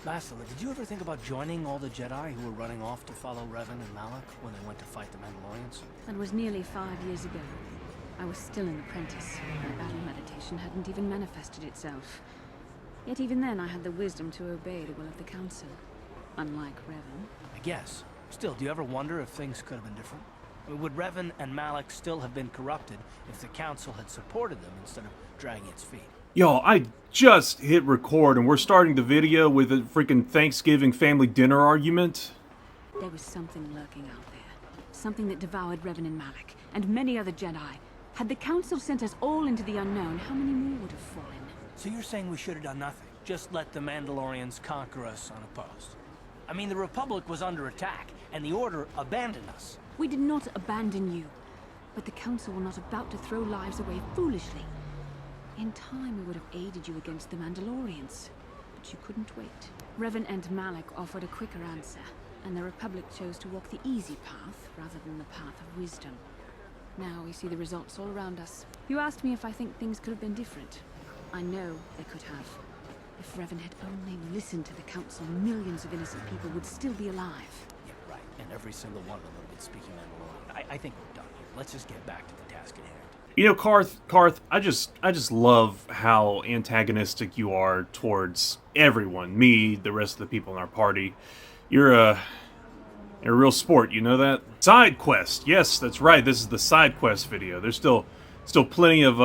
Bastila, did you ever think about joining all the Jedi who were running off to follow Revan and Malak when they went to fight the Mandalorians? That was nearly 5 years ago. I was still an apprentice. My battle meditation hadn't even manifested itself. Yet even then I had the wisdom to obey the will of the Council. Unlike Revan. I guess. Still, do you ever wonder if things could have been different? I mean, would Revan and Malak still have been corrupted if the Council had supported them instead of dragging its feet? Yo, I just hit record and we're starting the video with a freaking Thanksgiving family dinner argument. There was something lurking out there. Something that devoured Revan and Malak, and many other Jedi. Had the Council sent us all into the unknown, how many more would have fallen? So you're saying we should have done nothing? Just let the Mandalorians conquer us unopposed? I mean, the Republic was under attack, and the Order abandoned us. We did not abandon you. But the Council were not about to throw lives away foolishly. In time, we would have aided you against the Mandalorians. But you couldn't wait. Revan and Malak offered a quicker answer, and the Republic chose to walk the easy path rather than the path of wisdom. Now we see the results all around us. You asked me if I think things could have been different. I know they could have. If Revan had only listened to the Council, millions of innocent people would still be alive. Yeah, right. And every single one of them would be speaking Mandalorian. I think we're done here. Let's just get back to the task at hand. You know, Karth, I just love how antagonistic you are towards everyone. Me, the rest of the people in our party. You're a real sport, you know that? Side quest. Yes, that's right. This is the side quest video. There's still plenty of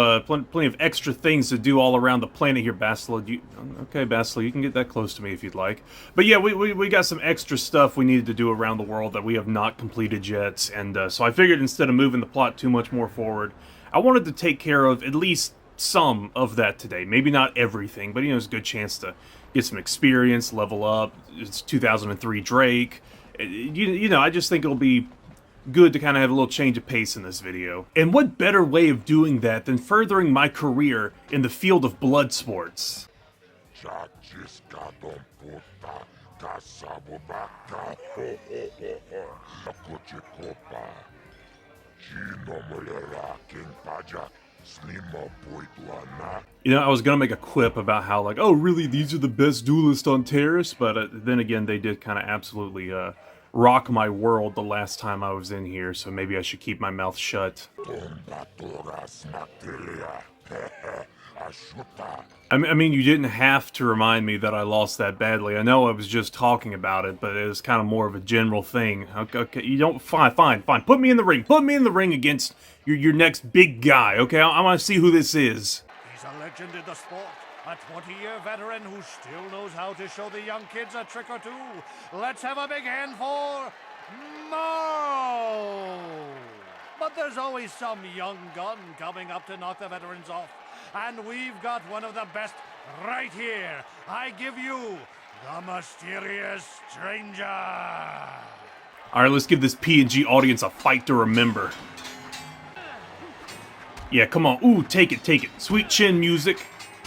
extra things to do all around the planet here, Bastila. Okay, Bastila, you can get that close to me if you'd like. But yeah, we got some extra stuff we needed to do around the world that we have not completed yet, and so I figured instead of moving the plot too much more forward, I wanted to take care of at least some of that today. Maybe not everything, but you know, it's a good chance to get some experience, level up. It's 2003 Drake. You know, I just think it'll be good to kind of have a little change of pace in this video. And what better way of doing that than furthering my career in the field of blood sports? You know, I was gonna make a quip about how, like, oh really, these are the best duelists on Terrace, but then again, they did kind of absolutely rock my world the last time I was in here, so maybe I should keep my mouth shut. I mean, you didn't have to remind me that I lost that badly. I know I was just talking about it, but it was kind of more of a general thing. Okay, you don't... Fine. Put me in the ring. Put me in the ring against your next big guy, okay? I want to see who this is. He's a legend in the sport. A 20-year veteran who still knows how to show the young kids a trick or two. Let's have a big hand for... Marl! But there's always some young gun coming up to knock the veterans off. And we've got one of the best right here. I give you the Mysterious Stranger. Alright, let's give this P&G audience a fight to remember. Yeah, come on. Ooh, take it. Sweet chin music.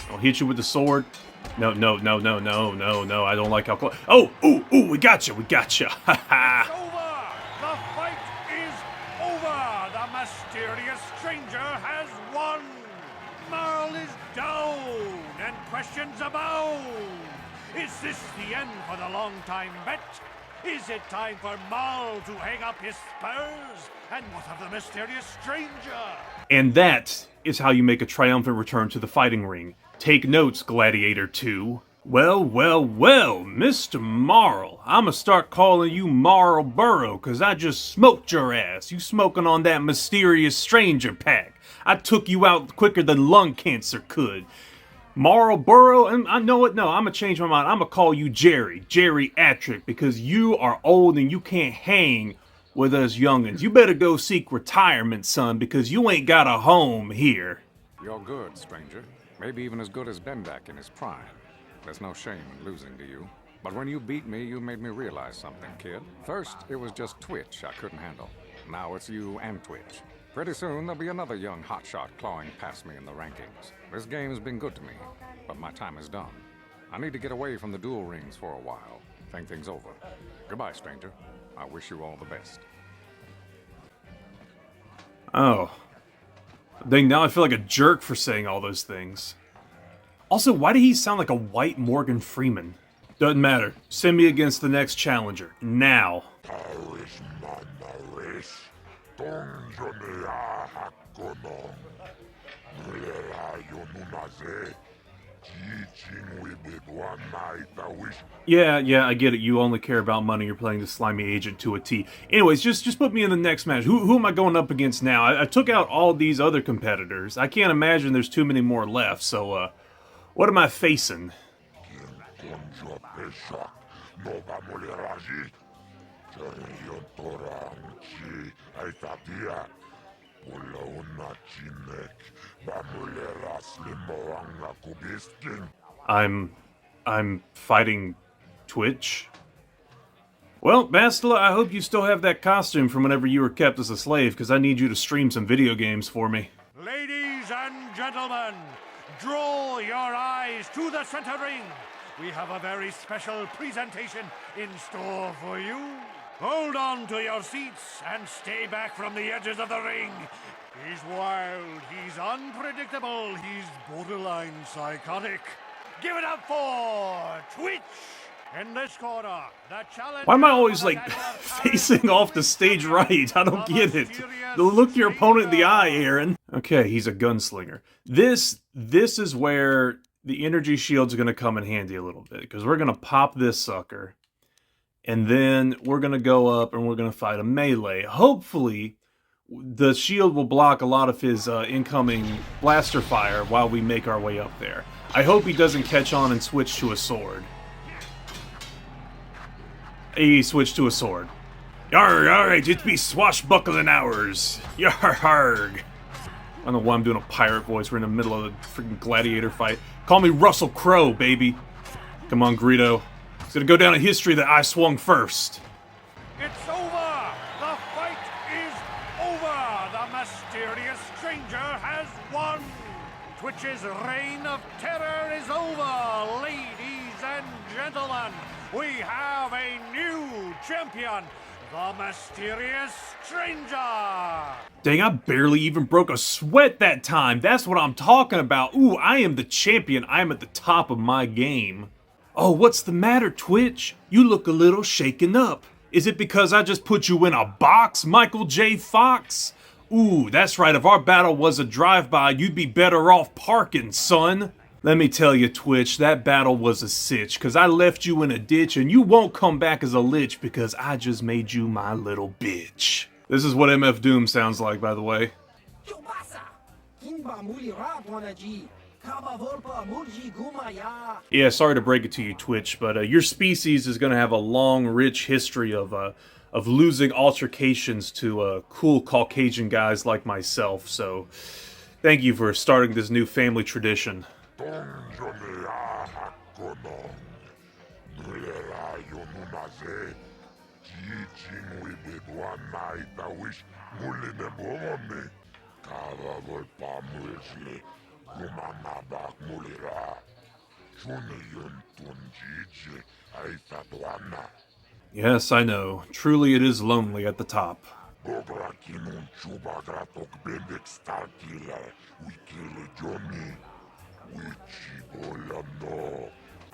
I'll hit you with the sword. No, I don't like how close. Oh, ooh, we got you. Ha ha. It's over. The fight is over. The Mysterious Stranger has won. Marl is down, and questions abound. Is this the end for the long-time bet? Is it time for Marl to hang up his spurs? And what of the Mysterious Stranger? And that is how you make a triumphant return to the fighting ring. Take notes, Gladiator 2. Well, Mr. Marl, I'ma start calling you Marlboro, cause I just smoked your ass. You smoking on that Mysterious Stranger pack. I took you out quicker than lung cancer could. Marlboro, and I know it, no, I'ma change my mind. I'ma call you Jerry Attrick, because you are old and you can't hang with us youngins. You better go seek retirement, son, because you ain't got a home here. You're good, stranger. Maybe even as good as Bendak in his prime. There's no shame in losing to you. But when you beat me, you made me realize something, kid. First, it was just Twitch I couldn't handle. Now it's you and Twitch. Pretty soon, there'll be another young hotshot clawing past me in the rankings. This game's been good to me, but my time is done. I need to get away from the duel rings for a while. Think things over. Goodbye, stranger. I wish you all the best. Oh. Dang, now I feel like a jerk for saying all those things. Also, why did he sound like a white Morgan Freeman? Doesn't matter. Send me against the next challenger. Now. Yeah, I get it. You only care about money. You're playing the slimy agent to a T. Anyways, just put me in the next match. Who am I going up against now? I took out all these other competitors. I can't imagine there's too many more left, so, what am I facing? I'm fighting Twitch? Well, Bastila, I hope you still have that costume from whenever you were kept as a slave, because I need you to stream some video games for me. Ladies and gentlemen, draw your eyes to the center ring. We have a very special presentation in store for you. Hold on to your seats and stay back from the edges of the ring. He's wild, he's unpredictable, he's borderline psychotic. Give it up for Twitch! In this corner, the challenge. Why am I always, like, facing off the stage right? I don't get it. Look your opponent in the eye, Aaron. Okay, he's a gunslinger. This is where the energy shield's going to come in handy a little bit, because we're going to pop this sucker, and then we're going to go up and we're going to fight a melee. Hopefully, the shield will block a lot of his incoming blaster fire while we make our way up there. I hope he doesn't catch on and switch to a sword. He switched to a sword. Yarg, alright, it be swashbuckling hours. Yarg. I don't know why I'm doing a pirate voice. We're in the middle of a freaking gladiator fight. Call me Russell Crowe, baby. Come on, Greedo. It's gonna go down in history that I swung first. It's over! The fight is over! The mysterious stranger has won! Twitch's reign of terror is over, ladies and gentlemen. We have a new champion, the mysterious stranger. Dang, I barely even broke a sweat that time. That's what I'm talking about. Ooh, I am the champion. I am at the top of my game. Oh, what's the matter, Twitch? You look a little shaken up. Is it because I just put you in a box, Michael J. Fox? Ooh, that's right. If our battle was a drive-by, you'd be better off parking, son. Let me tell you, Twitch, that battle was a sitch, because I left you in a ditch, and you won't come back as a lich because I just made you my little bitch. This is what MF Doom sounds like, by the way. Yeah, sorry to break it to you, Twitch, but your species is going to have a long, rich history of losing altercations to cool Caucasian guys like myself, so thank you for starting this new family tradition. Yes, I know. Truly it is lonely at the top.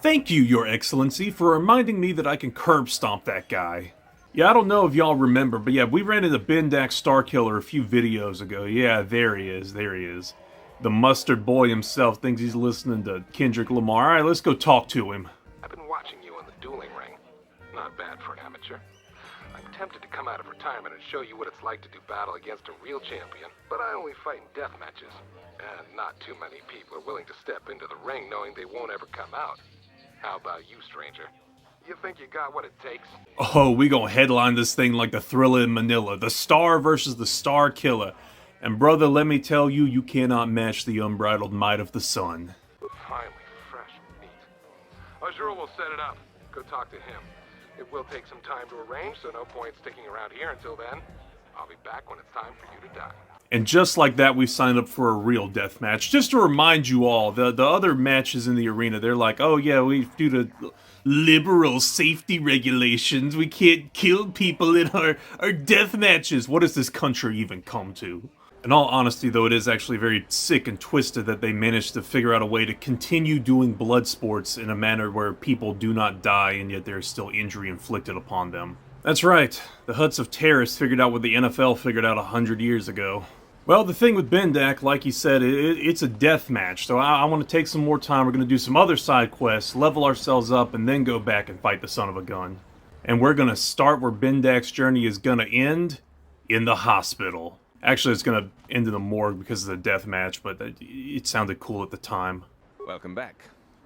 Thank you, Your Excellency, for reminding me that I can curb stomp that guy. Yeah, I don't know if y'all remember, but yeah, we ran into Bendak Starkiller a few videos ago. Yeah, there he is, there he is. The mustard boy himself thinks he's listening to Kendrick Lamar. Alright, let's go talk to him. I've been watching you in the dueling ring. Not bad for an amateur. I'm tempted to come out of retirement and show you what it's like to do battle against a real champion, but I only fight in death matches. And not too many people are willing to step into the ring knowing they won't ever come out. How about you, stranger? You think you got what it takes? Oh, we gonna headline this thing like the Thriller in Manila. The Star versus the Star Killer. And brother, let me tell you, you cannot match the unbridled might of the sun. Finally, fresh meat. Azure will set it up. Go talk to him. It will take some time to arrange, so no point sticking around here until then. I'll be back when it's time for you to die. And just like that, we signed up for a real death match. Just to remind you all, the other matches in the arena, they're like, oh yeah, we due to liberal safety regulations, we can't kill people in our death matches. What does this country even come to? In all honesty, though, it is actually very sick and twisted that they managed to figure out a way to continue doing blood sports in a manner where people do not die and yet there is still injury inflicted upon them. That's right, the Huts of Terrace figured out what the NFL figured out 100 years ago. Well, the thing with Bendak, like he said, it's a death match, so I want to take some more time. We're going to do some other side quests, level ourselves up, and then go back and fight the son of a gun. And we're going to start where Bendak's journey is going to end, in the hospital. Actually, it's going to end in the morgue because of the death match, but it sounded cool at the time. Welcome back.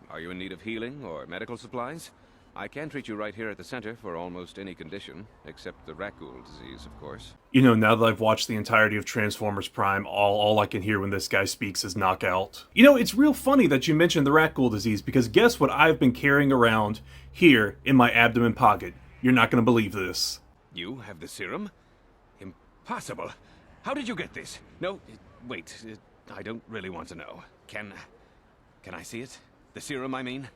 Are you in need of healing or medical supplies? I can treat you right here at the center for almost any condition, except the rakghoul disease, of course. You know, now that I've watched the entirety of Transformers Prime, all I can hear when this guy speaks is knockout. You know, it's real funny that you mentioned the rakghoul disease, because guess what I've been carrying around here in my abdomen pocket? You're not going to believe this. You have the serum? Impossible. How did you get this? No, wait, I don't really want to know. Can I see it? The serum, I mean?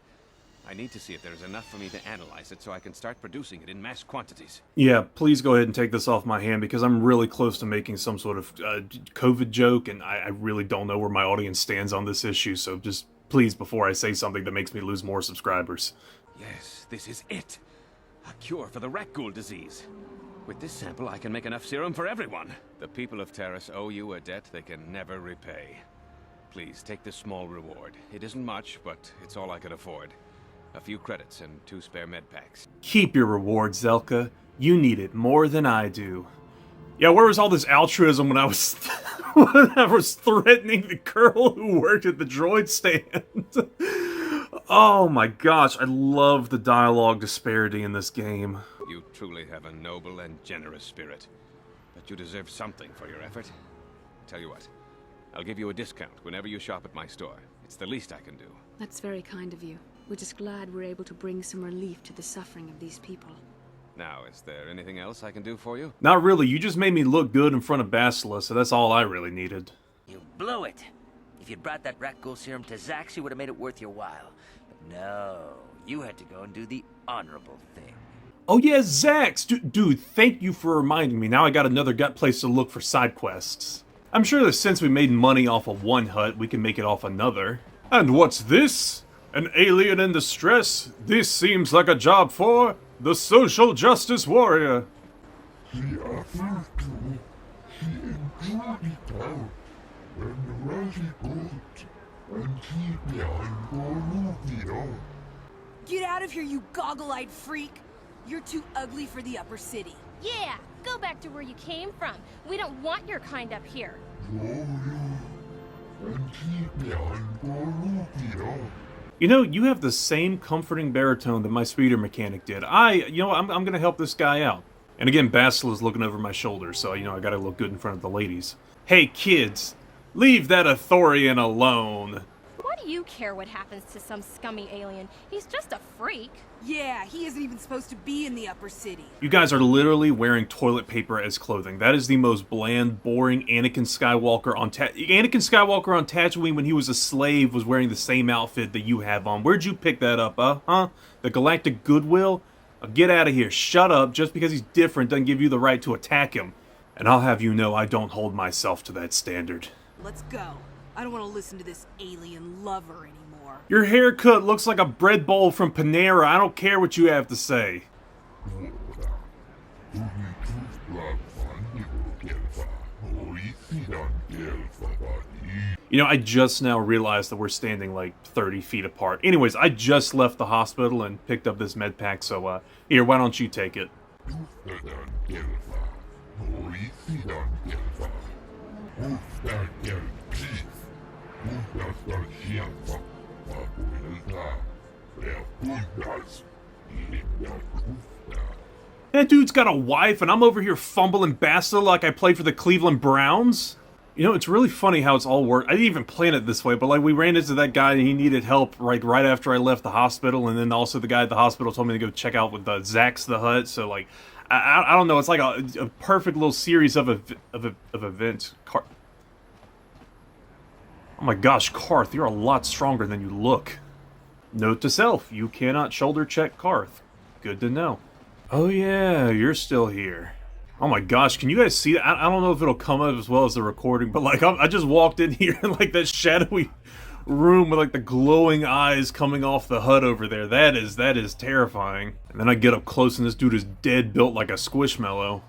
I need to see if there's enough for me to analyze it so I can start producing it in mass quantities. Yeah, please go ahead and take this off my hand because I'm really close to making some sort of COVID joke, and I really don't know where my audience stands on this issue, so just please, before I say something that makes me lose more subscribers. Yes, this is it. A cure for the rakghoul disease. With this sample, I can make enough serum for everyone. The people of Terrace owe you a debt they can never repay. Please, take this small reward. It isn't much, but it's all I can afford. A few credits and 2 spare med packs. Keep your reward, Zelka. You need it more than I do. Yeah, where was all this altruism when I was when I was threatening the girl who worked at the droid stand? Oh my gosh, I love the dialogue disparity in this game. You truly have a noble and generous spirit, but you deserve something for your effort. Tell you what, I'll give you a discount whenever you shop at my store. It's the least I can do. That's very kind of you. We're just glad we're able to bring some relief to the suffering of these people. Now, is there anything else I can do for you? Not really, you just made me look good in front of Bastila, so that's all I really needed. You blew it. If you'd brought that rakghoul serum to Zax, you would have made it worth your while. But no, you had to go and do the honorable thing. Oh yeah, Zax! Dude, thank you for reminding me. Now I got another gut place to look for side quests. I'm sure that since we made money off of one hut, we can make it off another. And what's this? An alien in distress? This seems like a job for the social justice warrior. Get out of here, you goggle-eyed freak! You're too ugly for the upper city. Yeah, go back to where you came from. We don't want your kind up here. You know, you have the same comforting baritone that my speeder mechanic did. I'm gonna help this guy out. And again, Basila's looking over my shoulder, so, I gotta look good in front of the ladies. Hey, kids, leave that Ithorian alone. Why do you care what happens to some scummy alien? He's just a freak. Yeah, he isn't even supposed to be in the upper city. You guys are literally wearing toilet paper as clothing. That is the most bland, boring Anakin Skywalker on Tatooine when he was a slave was wearing the same outfit that you have on. Where'd you pick that up, huh? The Galactic Goodwill? Get out of here. Shut up. Just because he's different doesn't give you the right to attack him. And I'll have you know I don't hold myself to that standard. Let's go. I don't want to listen to this alien lover anymore. Your haircut looks like a bread bowl from Panera. I don't care what you have to say. You know, I just now realized that we're standing like 30 feet apart. Anyways, I just left the hospital and picked up this med pack, so here, why don't you take it? That dude's got a wife, and I'm over here fumbling Bastila like I played for the Cleveland Browns. You know, it's really funny how it's all worked. I didn't even plan it this way, but like we ran into that guy and he needed help right after I left the hospital, and then also the guy at the hospital told me to go check out with Zax the Hut. So like, I don't know. It's like a perfect little series of events. Oh my gosh, Karth, you're a lot stronger than you look. Note to self, you cannot shoulder check Karth. Good to know. Oh yeah, you're still here. Oh my gosh, can you guys see that? I don't know if it'll come up as well as the recording, but like I just walked in here in like that shadowy room with like the glowing eyes coming off the HUD over there. That is terrifying. And then I get up close and this dude is dead, built like a squishmallow.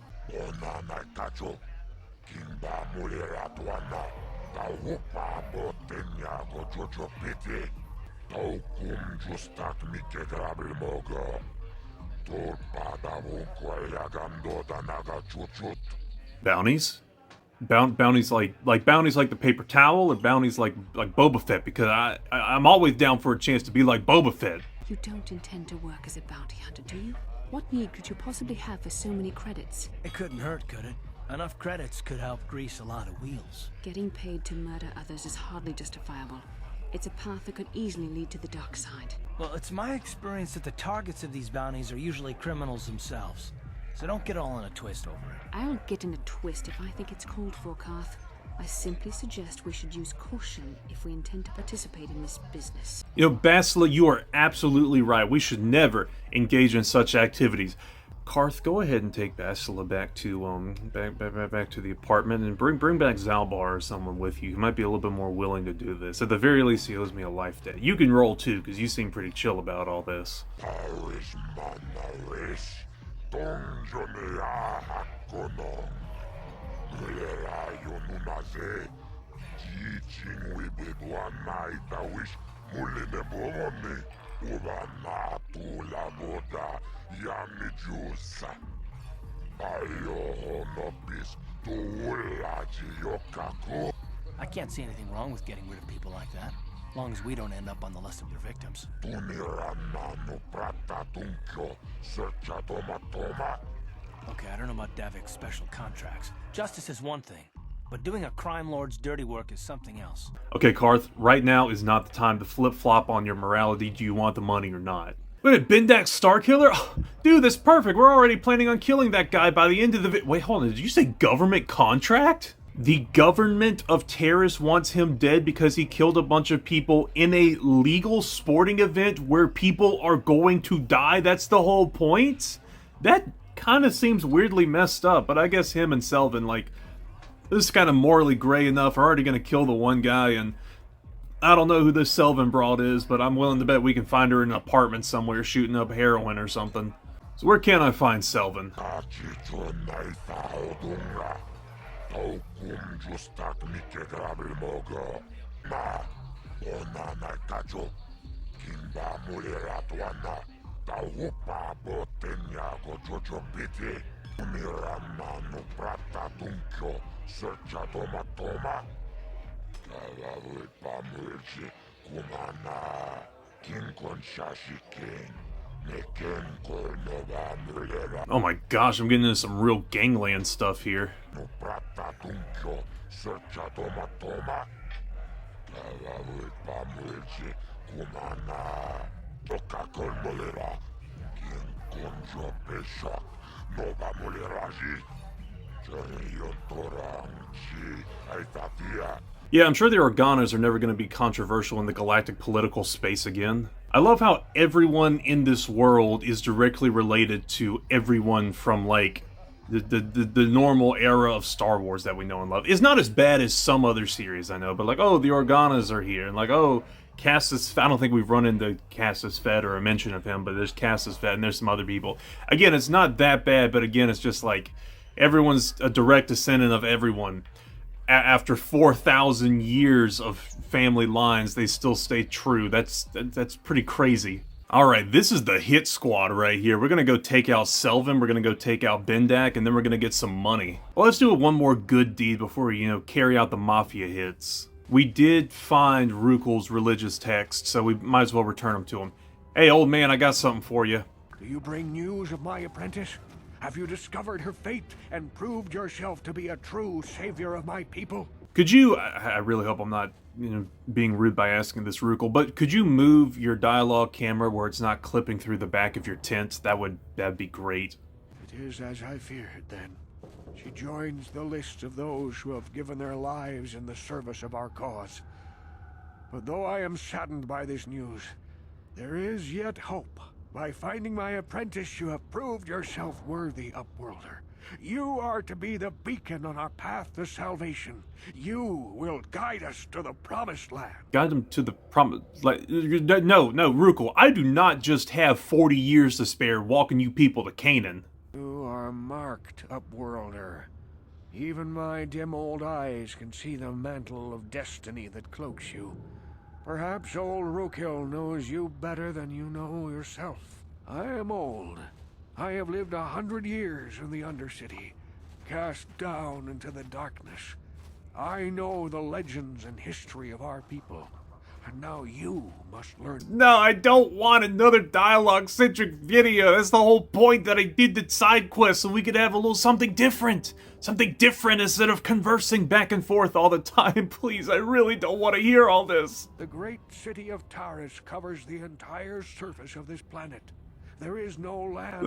Bounties? Bounties like bounties like the paper towel, or bounties like Boba Fett? Because I'm always down for a chance to be like Boba Fett. You don't intend to work as a bounty hunter, do you? What need could you possibly have for so many credits? It couldn't hurt, could it? Enough credits could help grease a lot of wheels. Getting paid to murder others is hardly justifiable. It's a path that could easily lead to the dark side. Well, it's my experience that the targets of these bounties are usually criminals themselves. So don't get all in a twist over it. I'll get in a twist if I think it's called for, Karth. I simply suggest we should use caution if we intend to participate in this business. You know, Bastila, you are absolutely right. We should never engage in such activities. Karth, go ahead and take Bastila back to back to the apartment and bring back Zalbar or someone with you. He might be a little bit more willing to do this. At the very least, he owes me a life debt. You can roll too, because you seem pretty chill about all this. I can't see anything wrong with getting rid of people like that, as long as we don't end up on the list of their victims. Okay, I don't know about Davik's special contracts. Justice is one thing, but doing a crime lord's dirty work is something else. Okay, Karth, right now is not the time to flip-flop on your morality. Do you want the money or not? Wait, Bendak Starkiller? Oh, dude, that's perfect. We're already planning on killing that guy by the end of the Wait, hold on. Did you say government contract? The government of Terrace wants him dead because he killed a bunch of people in a legal sporting event where people are going to die? That's the whole point? That kind of seems weirdly messed up, but I guess him and Selven, like, this is kind of morally gray enough. We're already going to kill the one guy, and I don't know who this Selven broad is, but I'm willing to bet we can find her in an apartment somewhere shooting up heroin or something. So where can I find Selven? Oh my gosh, I'm getting into some real gangland stuff here. Yeah, I'm sure the Organas are never going to be controversial in the galactic political space again. I love how everyone in this world is directly related to everyone from, like, the normal era of Star Wars that we know and love. It's not as bad as some other series I know, but like, oh, the Organas are here, and like, oh, Cassis, I don't think we've run into Cassis Fed or a mention of him, but there's Cassis Fed and there's some other people. Again, it's not that bad, but again, it's just like, everyone's a direct descendant of everyone. After 4,000 years of family lines, they still stay true. That's pretty crazy. Alright, this is the hit squad right here. We're gonna go take out Selven, we're gonna go take out Bendak, and then we're gonna get some money. Well, let's do one more good deed before we, carry out the Mafia hits. We did find Rukul's religious text, so we might as well return them to him. Hey, old man, I got something for you. Do you bring news of my apprentice? Have you discovered her fate and proved yourself to be a true savior of my people? Could you, I really hope I'm not, being rude by asking this, Rukul, but could you move your dialogue camera where it's not clipping through the back of your tent? That'd be great. It is as I feared, then. She joins the list of those who have given their lives in the service of our cause. But though I am saddened by this news, there is yet hope. By finding my apprentice, you have proved yourself worthy, Upworlder. You are to be the beacon on our path to salvation. You will guide us to the promised land. Guide them to the promise. Like, no, Rukel. I do not just have 40 years to spare walking you people to Canaan. You are marked, Upworlder. Even my dim old eyes can see the mantle of destiny that cloaks you. Perhaps old Rukil knows you better than you know yourself. I am old. I have lived 100 years in the Undercity, cast down into the darkness. I know the legends and history of our people, and now you must learn. No, I don't want another dialogue-centric video. That's the whole point that I did the side quest, so we could have a little something different. Something different instead of conversing back and forth all the time. Please, I really don't want to hear all this. The great city of Taris covers the entire surface of this planet. There is no land.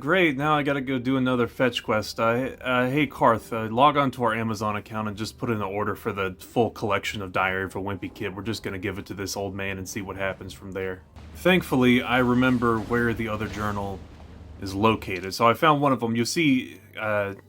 Great. Now I gotta go do another fetch quest. Hey, Karth, log on to our Amazon account and just put in an order for the full collection of Diary of a Wimpy Kid. We're just gonna give it to this old man and see what happens from there. Thankfully, I remember where the other journal is located. So I found one of them. You'll see,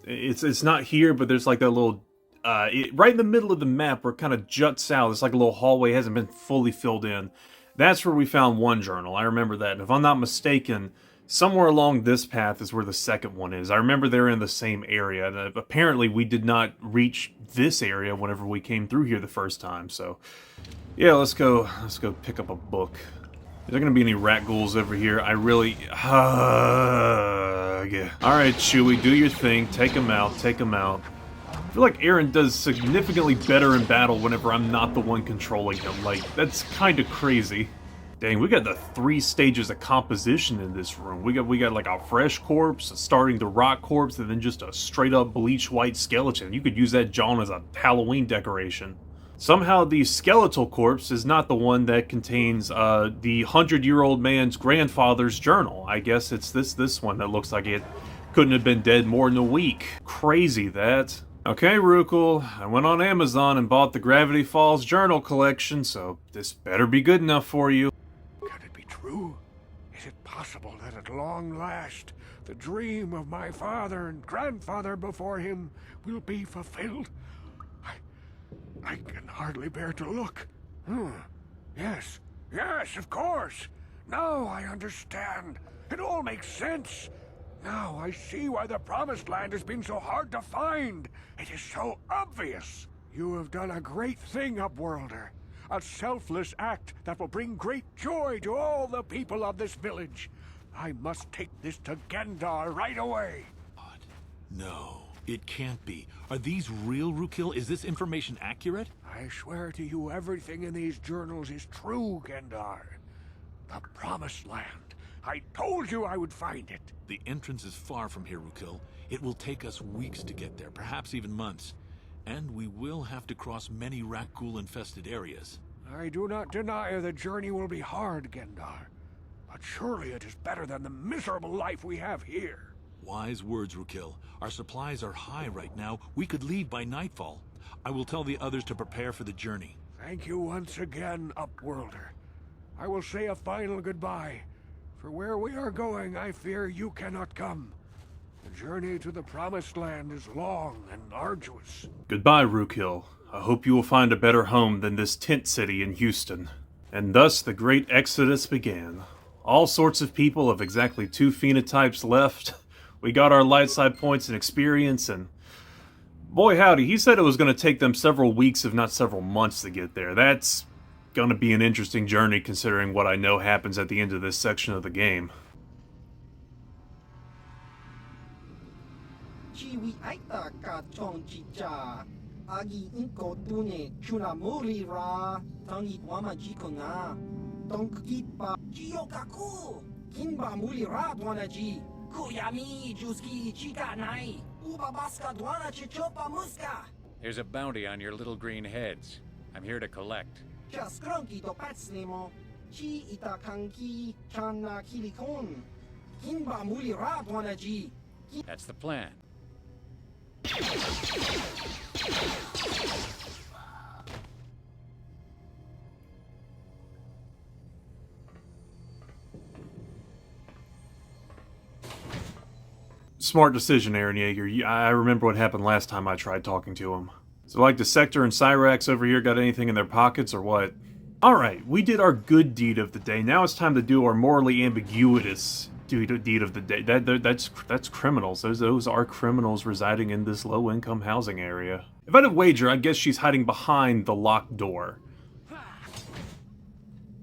it's not here, but there's like that little, right in the middle of the map where it kind of juts out. It's like a little hallway, hasn't been fully filled in. That's where we found one journal. I remember that. And if I'm not mistaken, somewhere along this path is where the second one is. I remember they're in the same area. And apparently we did not reach this area whenever we came through here the first time. So, yeah, let's go pick up a book. Is there going to be any rakghouls over here? I really... yeah. Alright, Chewie, do your thing. Take him out. Take him out. I feel like Aaron does significantly better in battle whenever I'm not the one controlling him. Like, that's kind of crazy. Dang, we got the 3 stages of composition in this room. We got like a fresh corpse, a starting to rot corpse, and then just a straight up bleach white skeleton. You could use that John as a Halloween decoration. Somehow the skeletal corpse is not the one that contains the 100-year-old man's grandfather's journal. I guess it's this one that looks like it couldn't have been dead more than a week. Crazy that. Okay, Rukel, I went on Amazon and bought the Gravity Falls journal collection, so this better be good enough for you. Can it be true? Is it possible that at long last, the dream of my father and grandfather before him will be fulfilled? I can hardly bear to look. Yes, of course. Now I understand. It all makes sense. Now I see why the Promised Land has been so hard to find. It is so obvious. You have done a great thing, Upworlder. A selfless act that will bring great joy to all the people of this village. I must take this to Gendar right away. No, it can't be. Are these real, Rukil? Is this information accurate? I swear to you, everything in these journals is true, Gendar. The Promised Land. I told you I would find it. The entrance is far from here, Rukil. It will take us weeks to get there, perhaps even months. And we will have to cross many rakghoul-infested areas. I do not deny the journey will be hard, Gendar. But surely it is better than the miserable life we have here. Wise words, Rukil. Our supplies are high right now. We could leave by nightfall. I will tell the others to prepare for the journey. Thank you once again, Upworlder. I will say a final goodbye. For where we are going, I fear you cannot come. The journey to the Promised Land is long and arduous. Goodbye, Rukil. I hope you will find a better home than this tent city in Houston. And thus the great exodus began. All sorts of people of exactly 2 phenotypes left. We got our light side points and experience, and boy howdy, he said it was going to take them several weeks, if not several months, to get there. That's going to be an interesting journey considering what I know happens at the end of this section of the game. There's a bounty on your little green heads. I'm here to collect. That's the plan. Smart decision, Aaron Yeager. I remember what happened last time I tried talking to him. So like the Sector and Cyrax over here got anything in their pockets or what? Alright, we did our good deed of the day. Now it's time to do our morally ambiguous deed of the day. That's criminals. Those are criminals residing in this low-income housing area. If I had to wager, I guess she's hiding behind the locked door.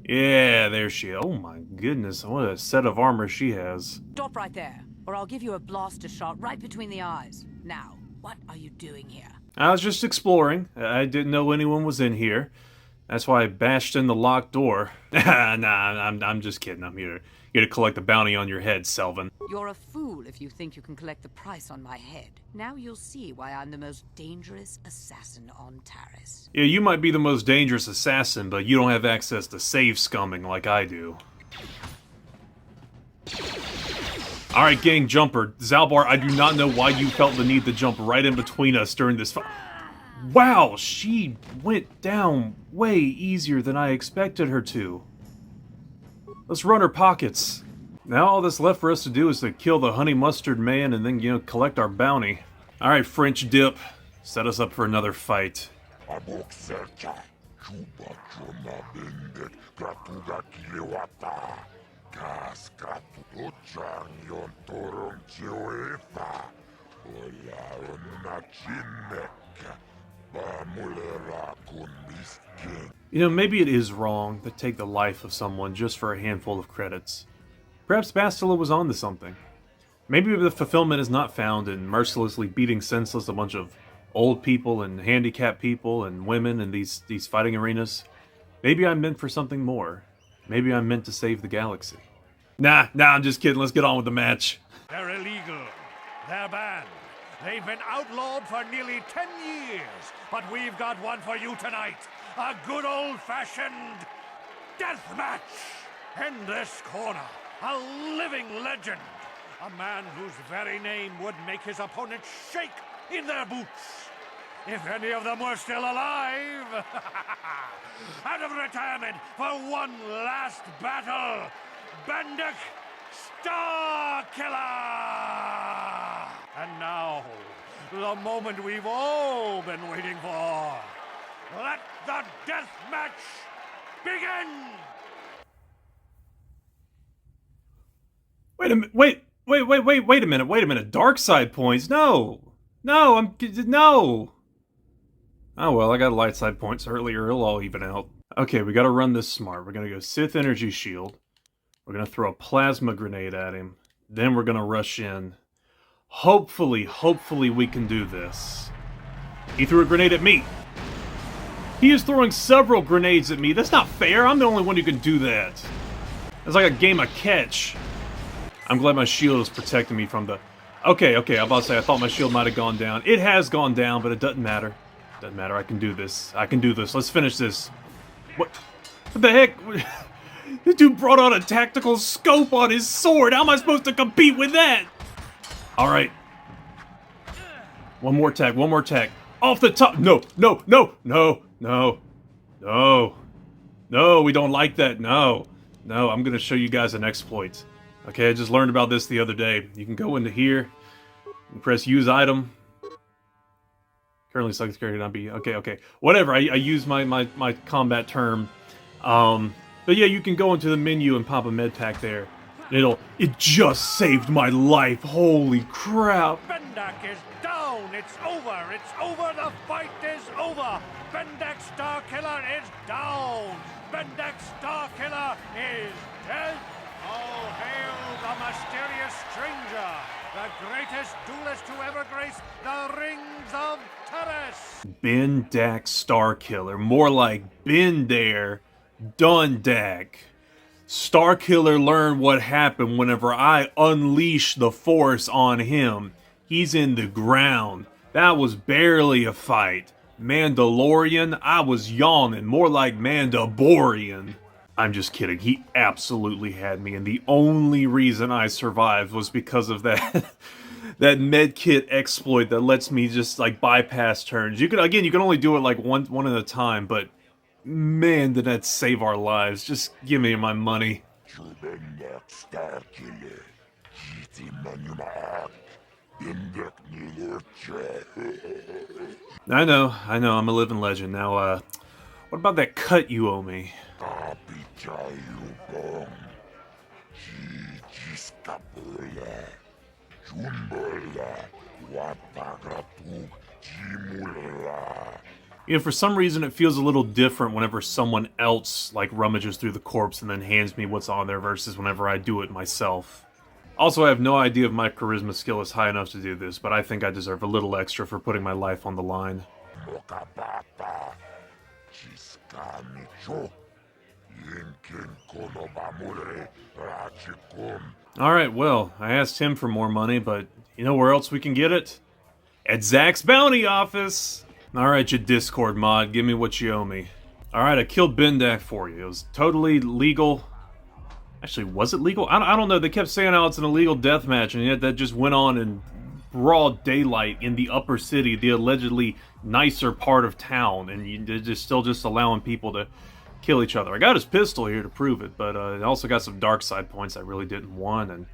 Yeah, there she is. Oh my goodness, what a set of armor she has. Stop right there, or I'll give you a blaster shot right between the eyes. Now, what are you doing here? I was just exploring. I didn't know anyone was in here. That's why I bashed in the locked door. Nah, I'm just kidding. I'm here to collect the bounty on your head, Selven. You're a fool if you think you can collect the price on my head. Now you'll see why I'm the most dangerous assassin on Taris. Yeah, you might be the most dangerous assassin, but you don't have access to save scumming like I do. Alright, gang jumper. Zalbar, I do not know why you felt the need to jump right in between us during this fight. Wow, she went down way easier than I expected her to. Let's run her pockets. Now all that's left for us to do is to kill the honey mustard man and then, collect our bounty. Alright, French dip. Set us up for another fight. Maybe it is wrong to take the life of someone just for a handful of credits. Perhaps Bastila was onto something. Maybe the fulfillment is not found in mercilessly beating senseless a bunch of old people and handicapped people and women in these fighting arenas. Maybe I'm meant for something more. Maybe I'm meant to save the galaxy. Nah, I'm just kidding. Let's get on with the match. They're illegal. They're banned. They've been outlawed for nearly 10 years. But we've got one for you tonight. A good old-fashioned death match. In this corner, a living legend. A man whose very name would make his opponents shake in their boots. If any of them were still alive. Out of retirement for one last battle. Bendak Starkiller! And now, the moment we've all been waiting for. Let the death match begin! Wait a minute. Dark side points? No! No! Oh well, I got light side points earlier. It'll all even out. Okay, we gotta run this smart. We're gonna go Sith Energy Shield. We're gonna throw a plasma grenade at him. Then we're gonna rush in. Hopefully we can do this. He threw a grenade at me. He is throwing several grenades at me. That's not fair. I'm the only one who can do that. It's like a game of catch. I'm glad my shield is protecting me from the... Okay, I'm about to say, I thought my shield might have gone down. It has gone down, but it doesn't matter. Doesn't matter, I can do this. Let's finish this. What the heck? This dude brought out a tactical scope on his sword. How am I supposed to compete with that? Alright. One more attack. Off the top. No, we don't like that. No, I'm gonna show you guys an exploit. Okay, I just learned about this the other day. You can go into here and press use item. Currently selected character not be... Okay. Whatever, I use my combat term. But yeah, you can go into the menu and pop a med pack there. It just saved my life. Holy crap. Bendak is down. It's over. The fight is over. Bendak Starkiller is down. Bendak Starkiller is dead. All hail the mysterious stranger, the greatest duelist to ever grace the rings of Taris. Bendak Starkiller. More like been there, done Dak. Starkiller learned what happened whenever I unleash the Force on him. He's in the ground. That was barely a fight. Mandalorian, I was yawning. More like Mandaborian. I'm just kidding. He absolutely had me, and the only reason I survived was because of that that medkit exploit that lets me just bypass turns. You can only do it one at a time, but man, did that save our lives. Just give me my money. I know, I'm a living legend. Now, what about that cut you owe me? You know, for some reason it feels a little different whenever someone else, like, rummages through the corpse and then hands me what's on there versus whenever I do it myself. Also, I have no idea if my charisma skill is high enough to do this, but I think I deserve a little extra for putting my life on the line. Alright, well, I asked him for more money, but you know where else we can get it? At Zach's bounty office! Alright, you Discord mod, give me what you owe me. Alright, I killed Bendak for you. It was totally legal. Actually, was it legal? I don't know. They kept saying how it's an illegal death match, and yet that just went on in broad daylight in the upper city, the allegedly nicer part of town, and they're just still just allowing people to kill each other. I got his pistol here to prove it, but I also got some dark side points I really didn't want, and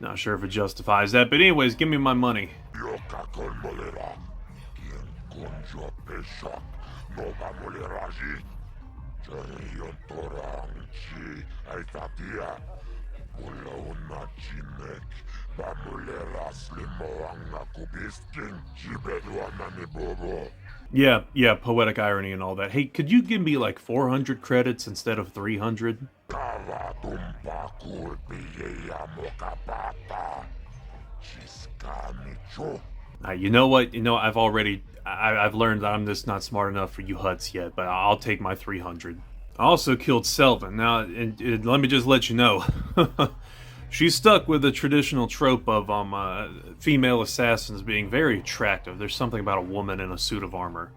not sure if it justifies that. But anyways, give me my money. Yeah, poetic irony and all that. Hey, could you give me like 400 credits instead of 300? You know what? I've learned that I'm just not smart enough for you Hutts yet, but I'll take my 300. I also killed Selven. Now, and let me just let you know, she's stuck with the traditional trope of female assassins being very attractive. There's something about a woman in a suit of armor.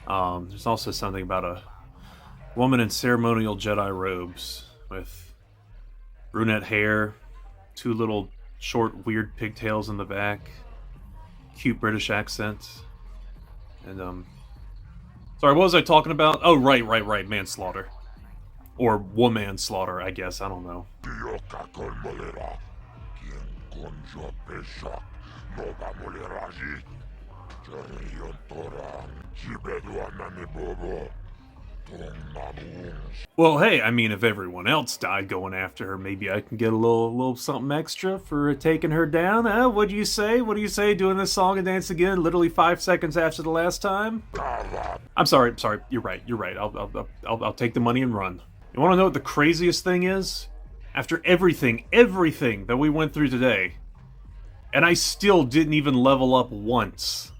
There's also something about a woman in ceremonial Jedi robes with brunette hair, two little short weird pigtails in the back, cute British accent, and sorry, what was I talking about? Oh, right, manslaughter. Or womanslaughter, I guess, I don't know. Well, hey, I mean, if everyone else died going after her, maybe I can get a little something extra for taking her down. What do you say? What do you say? Doing this song and dance again, literally 5 seconds after the last time? I'm sorry. You're right. I'll take the money and run. You want to know what the craziest thing is? After everything that we went through today, and I still didn't even level up once.